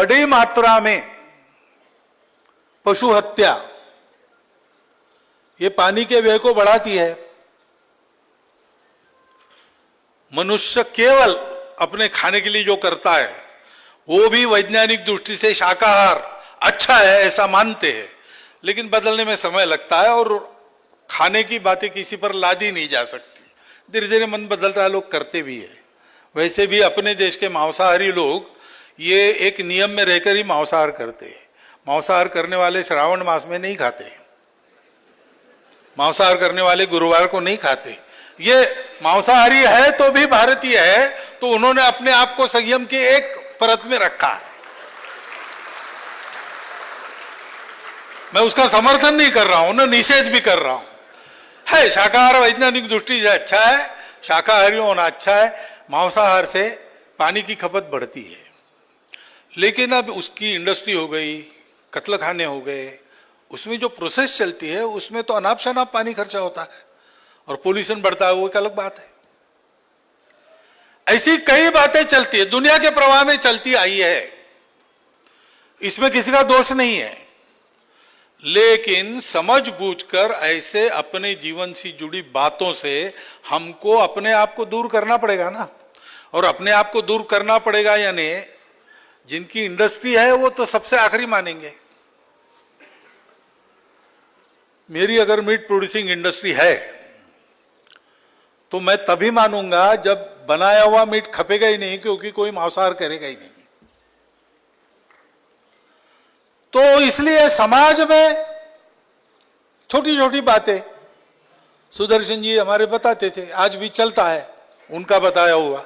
बड़ी मात्रा में पशु हत्या ये पानी के व्यय को बढ़ाती है। मनुष्य केवल अपने खाने के लिए जो करता है वो भी वैज्ञानिक दृष्टि से शाकाहार अच्छा है ऐसा मानते हैं, लेकिन बदलने में समय लगता है और खाने की बातें किसी पर लादी नहीं जा सकती। धीरे धीरे मन बदल रहा है, लोग करते भी है। वैसे भी अपने देश के मांसाहारी लोग ये एक नियम में रहकर ही मांसाहार करते हैं। मांसाहार करने वाले श्रावण मास में नहीं खाते, मांसाहार करने वाले गुरुवार को नहीं खाते। ये मांसाहारी है तो भी भारतीय है, तो उन्होंने अपने आप को संयम की एक परत में रखा है। मैं उसका समर्थन नहीं कर रहा हूं, ना निषेध भी कर रहा हूं। है शाकाहार वैज्ञानिक दृष्टि से अच्छा है, शाकाहारी होना अच्छा है। मांसाहार से पानी की खपत बढ़ती है, लेकिन अब उसकी इंडस्ट्री हो गई, कत्ल खाने हो गए, उसमें जो प्रोसेस चलती है उसमें तो अनाप शनाप पानी खर्चा होता है और पोल्यूशन बढ़ता है, वो एक अलग बात है। ऐसी कई बातें चलती है, दुनिया के प्रवाह में चलती आई है, इसमें किसी का दोष नहीं है। लेकिन समझ बूझकर ऐसे अपने जीवन से जुड़ी बातों से हमको अपने आप को दूर करना पड़ेगा ना। और अपने आप को दूर करना पड़ेगा यानी जिनकी इंडस्ट्री है वो तो सबसे आखिरी मानेंगे। मेरी अगर मीट प्रोड्यूसिंग इंडस्ट्री है तो मैं तभी मानूंगा जब बनाया हुआ मीट खपेगा ही नहीं, क्योंकि कोई मांसाहार करेगा ही नहीं। तो इसलिए समाज में छोटी छोटी बातें सुदर्शन जी हमारे बताते थे, आज भी चलता है उनका बताया हुआ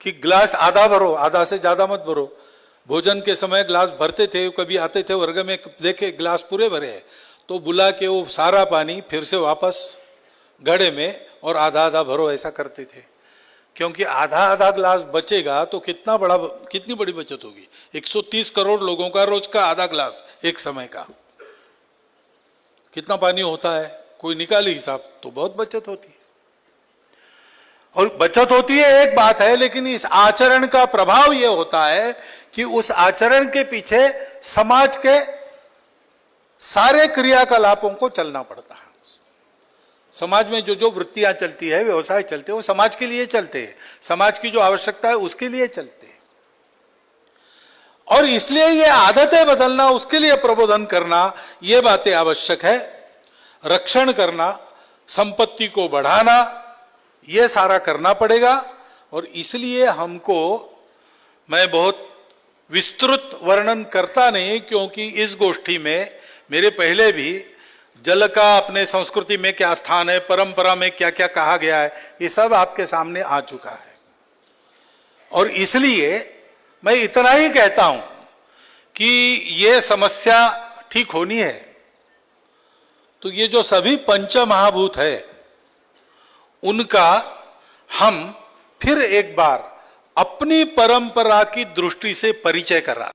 कि ग्लास आधा भरो, आधा से ज्यादा मत भरो। भोजन के समय ग्लास भरते थे, कभी आते थे वर्ग में, देखे ग्लास पूरे भरे हैं तो बुला के वो सारा पानी फिर से वापस घड़े में और आधा आधा भरो, ऐसा करते थे। क्योंकि आधा आधा ग्लास बचेगा तो कितनी बड़ी बचत होगी। 130 करोड़ लोगों का रोज का आधा ग्लास एक समय का कितना पानी होता है, कोई निकाले हिसाब, तो बहुत बचत होती है। और बचत होती है एक बात है, लेकिन इस आचरण का प्रभाव यह होता है कि उस आचरण के पीछे समाज के सारे क्रियाकलापों को चलना पड़ता है। समाज में जो जो वृत्तियां चलती है, व्यवसाय चलते हैं, वो समाज के लिए चलते हैं, समाज की जो आवश्यकता है उसके लिए चलते हैं। और इसलिए ये आदतें बदलना, उसके लिए प्रबोधन करना, ये बातें आवश्यक है। रक्षण करना, संपत्ति को बढ़ाना, ये सारा करना पड़ेगा। और इसलिए हमको, मैं बहुत विस्तृत वर्णन करता नहीं, क्योंकि इस गोष्ठी में मेरे पहले भी जल का अपने संस्कृति में क्या स्थान है, परंपरा में क्या क्या कहा गया है, ये सब आपके सामने आ चुका है। और इसलिए मैं इतना ही कहता हूं कि ये समस्या ठीक होनी है तो ये जो सभी पंच महाभूत है उनका हम फिर एक बार अपनी परंपरा की दृष्टि से परिचय करा।